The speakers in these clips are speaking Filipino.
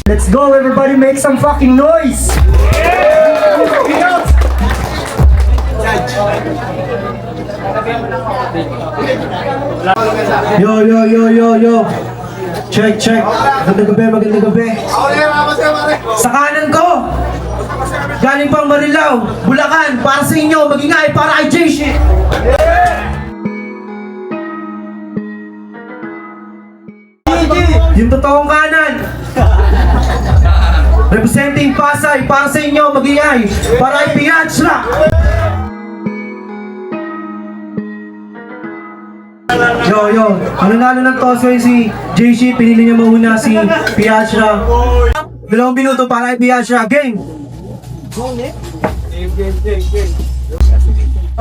Let's go, everybody, make some fucking noise! Yo. Check. Magandang gabi. Sa kanan ko, galing pang Marilao, Bulacan, para sa inyo, magingay para kay JC. Yung totoong kanan. Representing Pasay, para sa inyo, magingay para kay Piachra. Yo, mananalo ng toss ngayon si JC, pinili niya mauna si Piachra. 2 minuto para kay Piachra, game!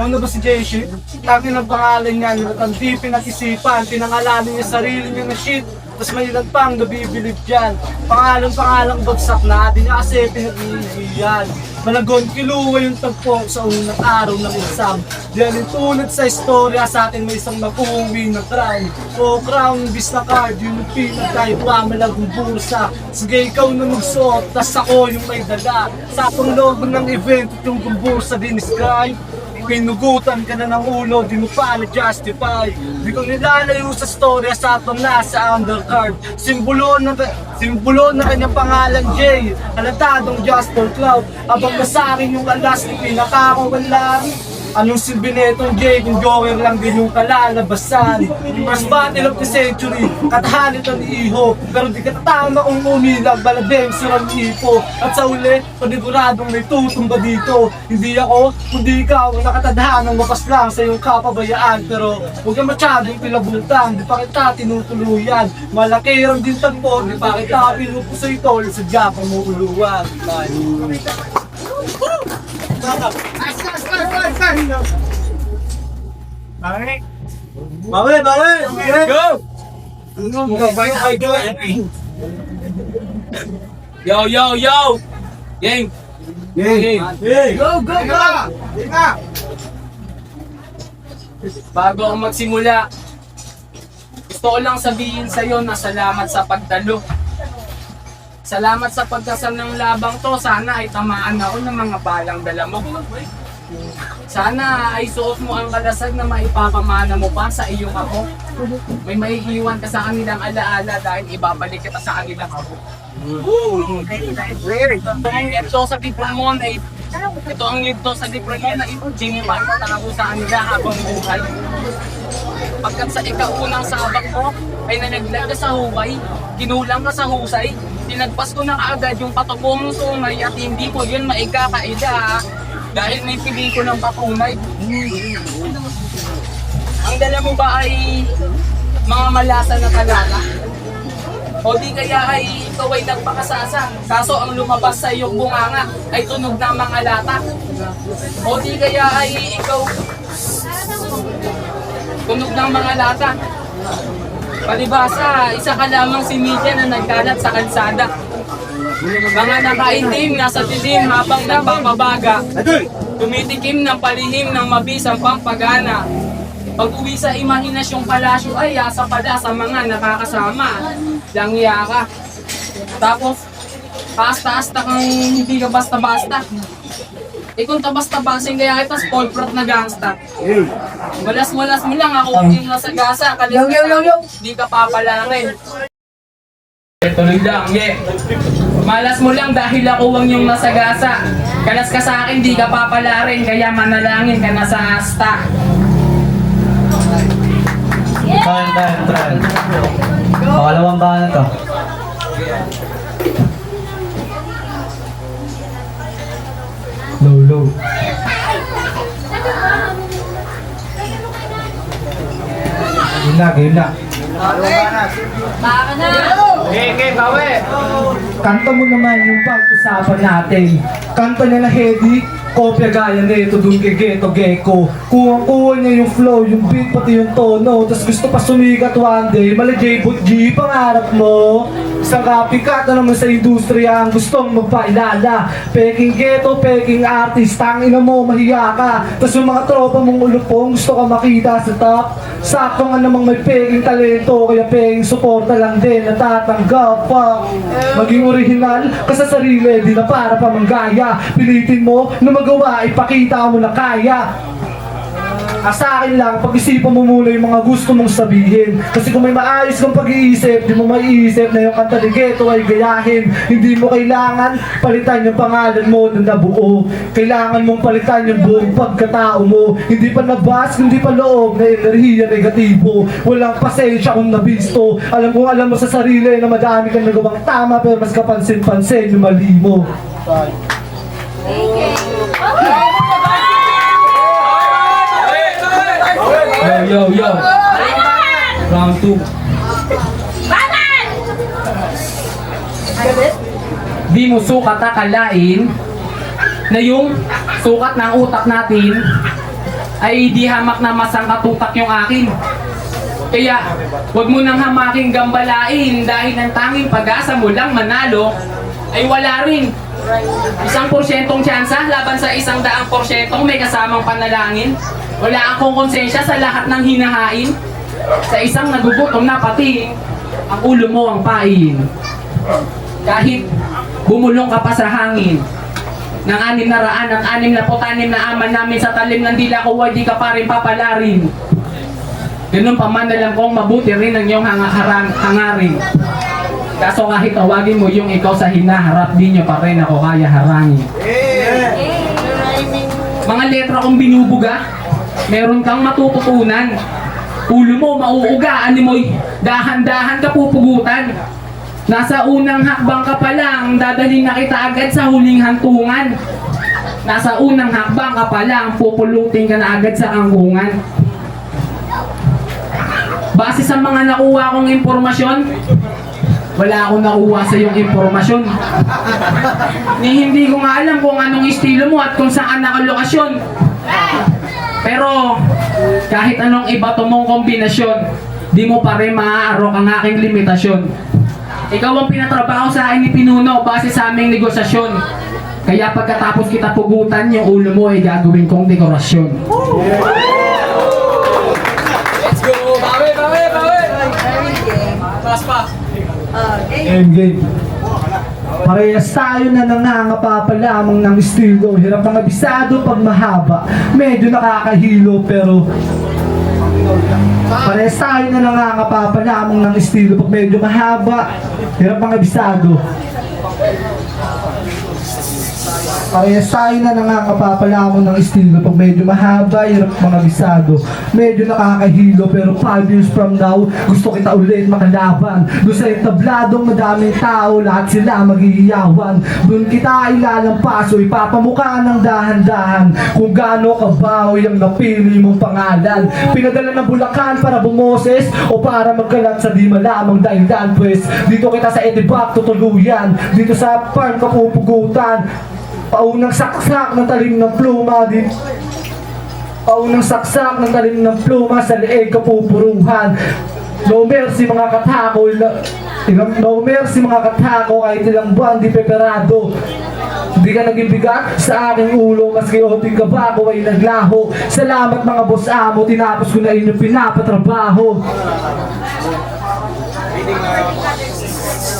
Ano ba si JC? Lagi ng pangalan niya, ang di pinag-isipan, pinangalanan niya sarili niya na shit. Tapos may ilan pang nabibilib dyan. Pangalang bagsak na, di niya kasi pinag-iigiyan. Malagon kiluwa yung tagpo sa unang araw ng exam. Diyan tulad sa istorya sa atin may isang nakuhuwi na crown. O crown, bis na card, yun yung pinag-type pa, malagong bursa. Sige ikaw na magsuot, tas ako yung may dala. Sa pangloob ng event, yung bursa diniscribe. Pinugutan ka na ng ulo, di mo pa na-justify. Di ko nilalayo sa storya sa atong nasa undercard. Simbolo na kanyang pangalan Jay, halatadong Jasper Cloud. Abang nasarin yung alas ni pinakakawalan. Anong silbi netong Jay, yung joker lang din yung kalalabasan. First battle of the century, katahalit ang iho. Pero di ka tatama kung umilag, balabeng sirang ipo. At sa uli, paniguradong may tutumba dito. Hindi ako, kundi ikaw ang nakatadhanang mapas lang sa iyong kapabayaan. Pero huwag ka masyadong pilabutan, di pa kita tinutuluyan. Malaki ang din tagpo, di pa kita pinupusoy tol, sadya pa mo uluwan. Bawi! Go! Yo! Game! Go! Bago ako magsimula, gusto ko lang sabihin sa'yo na salamat sa pagdalo. Salamat sa pagdasal ng labang to. Sana ay tamaan ako ng mga balang dala mo. Sana ay suot mo ang kalasag na maipapamana mo pa sa iyong ako. May maiiwan ka sa kanilang alaala dahil ibabalik kita sa kanilang ako. Ito sa diplomon ay ito ang libro sa diplomon na hindi mo matatako sa kanila habang buhay. Pagkat sa ikaunang sabak mo ay nalaglag ka sa huway, kinulang ka sa husay, tinagpas ko na kaagad yung patubo mong sungay at hindi ko yun maikakaida dahil may pili ko ng patunay. Ang dala mo ba ay mga malasa na talala? O di kaya ay ikaw ay nagpakasasa, kaso ang lumabas sa iyong bunganga ay tunog ng mga lata? O di kaya ay ikaw tunog ng mga lata? Palibasa, isa ka lamang si media na nagkalat sa kalsada. Mga nakaitim nasa dilim habang nagpapabaga, tumitikim ng palihim ng mabisang pampagana. Pag-uwi sa imahinasyong palasyo ay asa pala sa mga nakakasama. Langya ka. Tapos, taas-taas-ta kang hindi ka basta-basta. Kung tabas-tabasin kaya kita spolprot na gangsta. Walas-walas mo lang ako yung nasa gasa. Di ka papalangin. Tuloy lang, Malas mo lang dahil ako ang yung nasa gasa. Kalas ka sa akin, di ka papalarin. Kaya manalangin ka na sa asta. Try. Pakalawang ba na to? Low. Game na. Baka na! Okay, bawi! Kanta mo naman yung pag-usapan natin. Kanta niya na heady, kopya gaya nito dun kay Geto Gecko. Kuha niya yung flow, yung beat, pati yung tono. Tas gusto pa sumikat one day, mala J-Boot G, pangarap mo. Isang copycat na naman sa industriya ang gustong magpailala. Peking ghetto, peking artist, tangina mo, mahiya ka. Tapos yung mga tropa mong ulupong, gusto ka makita sa top. Sakto nga namang may peking talento, kaya peking suporta lang din, natatanggap pa. Maging original ka sa sarili, di na para pa manggaya. Pilitin mo na magawa, ipakita mo na kaya. Sa akin lang, pag-isipan mo muna yung mga gusto mong sabihin. Kasi kung may maayos kang pag-iisip, di mo maiisip na yung kanta ni Ghetto ay gayahin. Hindi mo kailangan palitan yung pangalan mo na nabuo. Kailangan mong palitan yung buong pagkatao mo. Hindi pa nabas, hindi pa loob na enerhiya negatibo. Walang pasensya kung nabisto. Alam kong alam mo sa sarili na madami kang nagawang tama, pero mas kapansin-pansin yung mali mo. Yo. Round 2. Di mo sukat akalain na yung sukat ng utak natin ay di hamak na masangkatutak yung akin. Kaya, huwag mo nang hamaking gambalain dahil ang tanging pag-asa mo lang manalo ay wala rin. 1% tsansa laban sa 100% may kasamang panalangin. Wala akong konsensya sa lahat ng hinahain. Sa isang nagugutom na pati, ang ulo mo ang pain. Kahit bumulong ka pa sa hangin ng 600 at 66 na aman namin sa talim ng dila ko, di ka pa rin papalarin. Ganun pa man, alam kong mabuti rin ang iyong hangarin. Kaso kahit tawagin mo yung ikaw sa hinaharap, di nyo pa rin ako kaya harangin. Mga letra kong binubuga, meron kang matututunan. Ulo mo mauuga, ano mo'y dahan-dahan ka pupugutan. Nasa unang hakbang ka pa lang, dadalhin na kita agad sa huling hantungan. Nasa unang hakbang ka pa lang, pupulutin ka na agad sa angkungan. Base sa mga nakuha kong impormasyon, wala akong nakuha sa iyong impormasyon. Hindi ko nga alam kung anong estilo mo at kung saan nakalokasyon. Pero kahit anong iba mong kombinasyon, di mo pa rin maaarok ang aking limitasyon. Ikaw ang pinatrabaho sa akin ni Pinuno base sa aming negosasyon. Kaya pagkatapos kita pugutan, yung ulo mo ay gagawin kong dekorasyon. Let's go! Bawi! Taas pa! Game. Parehas tayo na nangangapa pa lamang ng estilo. Hirap ang abisado pag mahaba, medyo nakakahilo pero parehas tayo na nangangapa pa lamang ng estilo. Pag medyo mahaba, hirap ang abisado. Parehas tayo na nangangapapala mo ng estilo. Pag medyo mahaba, hirap mga bisado. Medyo nakakahilo, pero 5 years from now, gusto kita ulit makalaban. Doon sa entabladong madaming tao, lahat sila maghihiyawan. Doon kita ilalampas o ipapamukha ng dahan-dahan kung gaano kabawi ang napili mong pangalan. Pinadala ng Bulacan para bumoses o para magkalat sa di malamang dahilan. Pues dito kita sa Edibak tutuluyan, dito sa farm ka pupugutan. Paunang saksak ng talim ng pluma din. Paunang saksak ng talim ng pluma sa leeg kapupuruhan. No mercy mga katako. No mercy mga katako, kahit ilang buwan di peperado. Hindi ka naging bigat sa aking ulo, maski oting kabako ay naglaho. Salamat mga boss amo, tinapos ko na inyong pinapatrabaho.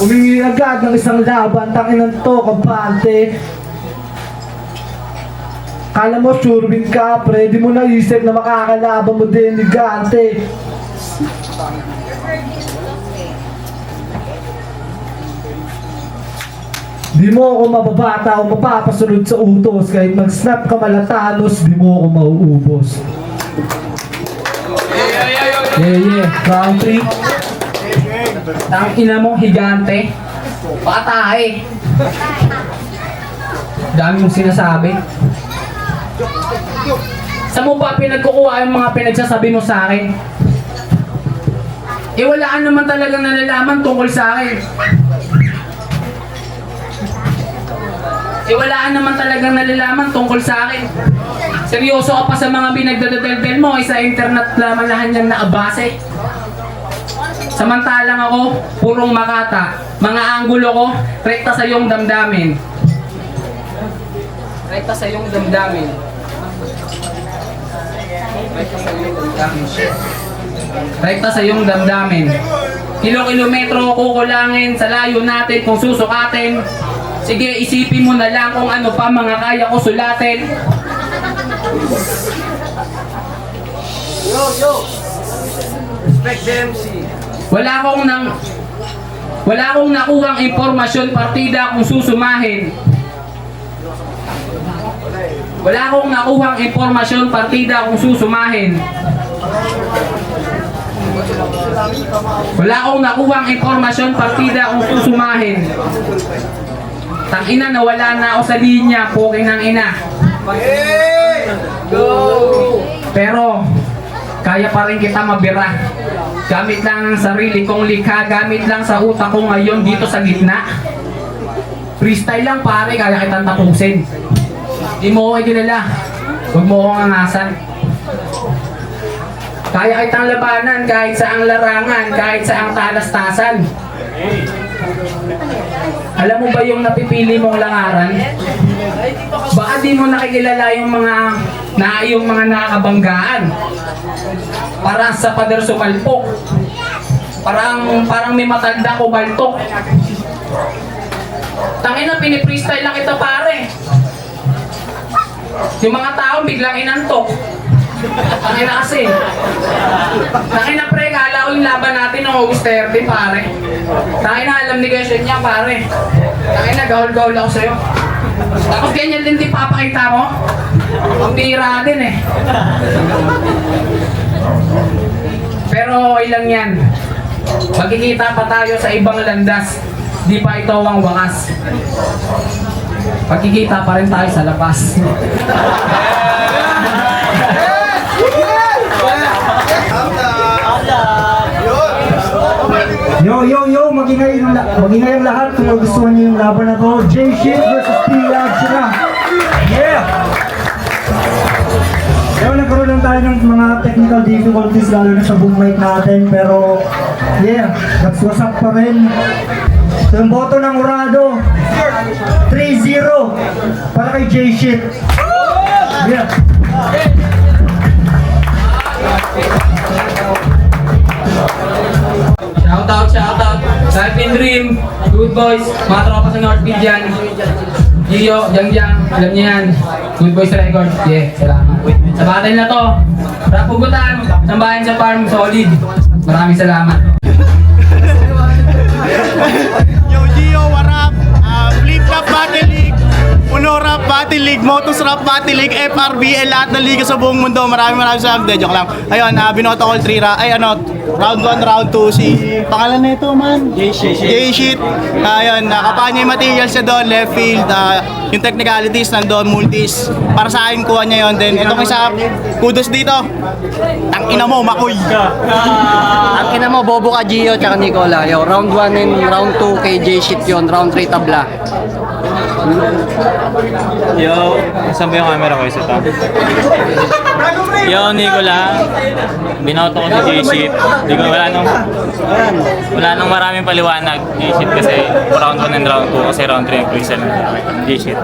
Umingi agad ng isang laban, tanginan to kampante. Kala mo sure win ka, pre, di mo naisip na makakalaban mo din ni Gante. Di mo ako mababata o mapapasunod sa utos. Kahit mag-snap ka malatanos, di mo ako mauubos. Yeah, round 3. Tangina mong higante. Patae. Dami mong sinasabi. Saan mo ba pinagkukuha yung mga pinagsasabi mo sa akin? Eh wala ka naman talagang nalalaman tungkol sa akin. Eh wala ka naman talagang nalalaman tungkol sa akin. Seryoso ka pa sa mga pinagdadadaldal mo, sa internet lamang lahat yan nakabase. Samantalang ako, purong Makata. Mga anggulo ko, rekta sa iyong damdamin. Rekta sa iyong damdamin. Rekta sa iyong damdamin. Rekta sa iyong damdamin. Kilo-kilometro kukulangin sa layo natin kung susukatin. Sige, isipin mo na lang kung ano pa mga kaya ko sulatin. Yo! Respect MC. Wala akong nakuhang impormasyon partida kung susumahin. Wala akong nakuhang impormasyon partida kung susumahin. Wala akong nakuhang impormasyon partida kung susumahin. Tangina, nawala na ako sa linya, poking ng ina. Go! Pero kaya pa rin kita mabira. Gamit lang ang sarili kong likha, gamit lang sa utak ko ngayon dito sa gitna. Freestyle lang pare, kaya kitang tapusin. Di mo ako kilala, huwag mo akong angasan. Kaya kitang labanan kahit sa ang larangan, kahit sa ang talastasan. Alam mo ba yung napipili mong langaran? Baka di mo nakikilala yung mga nakakabanggaan. Parang sa pader sumalpok. Parang may matanda ko baltok. Tangina, pinipreestyle lang kita pare. Yung mga tao biglang inantok. Tangina kasi. Tangina pre, kala ko yung laban natin ng August 30 pare. Tangina, alam ni Geshen niya pare. Tangina, gahol-gahol ako sa'yo. Tapos ganyan din di papakita mo. Ang bihira din eh. Pero okay lang yan. Magkikita pa tayo sa ibang landas. Di pa ito ang wakas. Magkikita pa rin tayo sa labas. Yo, magingay ang lahat kung magustuhan niyo yung laban na to. J-Shit versus P-Lab sila. Yeah! Kaya nagkaroon lang tayo ng mga technical difficulties lalo na sa boom mic natin, pero yeah, nagswasak pa rin. So yung boto ng Urado 3-0 para kay J-Shit. Yeah. Shoutout. Sarpin Dream, Good Boys, mga tropa sa North Beach dyan. Gio, Jangjang, alam niyo yan. Good Boys Records, yeah, salamat. Sa battle na to, rap hugutan, sambahin sa farm, solid. Maraming salamat. Yo, Gio, what up? Flip Rap Battle League, Uno Rap Battle League, Motos Rap Battle League, FRBL, lahat ng liga sa buong mundo. Maraming salamat. Joke lang. Ayun, binoto ko 3 round 1, round 2, si pangalan na ito man? J-Shit. Ayun, kapanya yung materials niya doon, left field, yung technicalities nandoon, multis. Para sa akin, kuha niya yun. Then, itong isa, kudos dito. Tangina mo, makoy. Ang ina mo, bobo ka Gio tsaka Nicola. Yo, round 1 and round 2 kay J-Shit yun, round 3 tabla. Yo, saan ba yung camera ko? Isa pa. Yo, Nicola. Binoto ko si J-Shit. Wala nang maraming paliwanag. J-Shit kasi round 1 and round 2 kasi round 3 ang prisa ng J-Shit.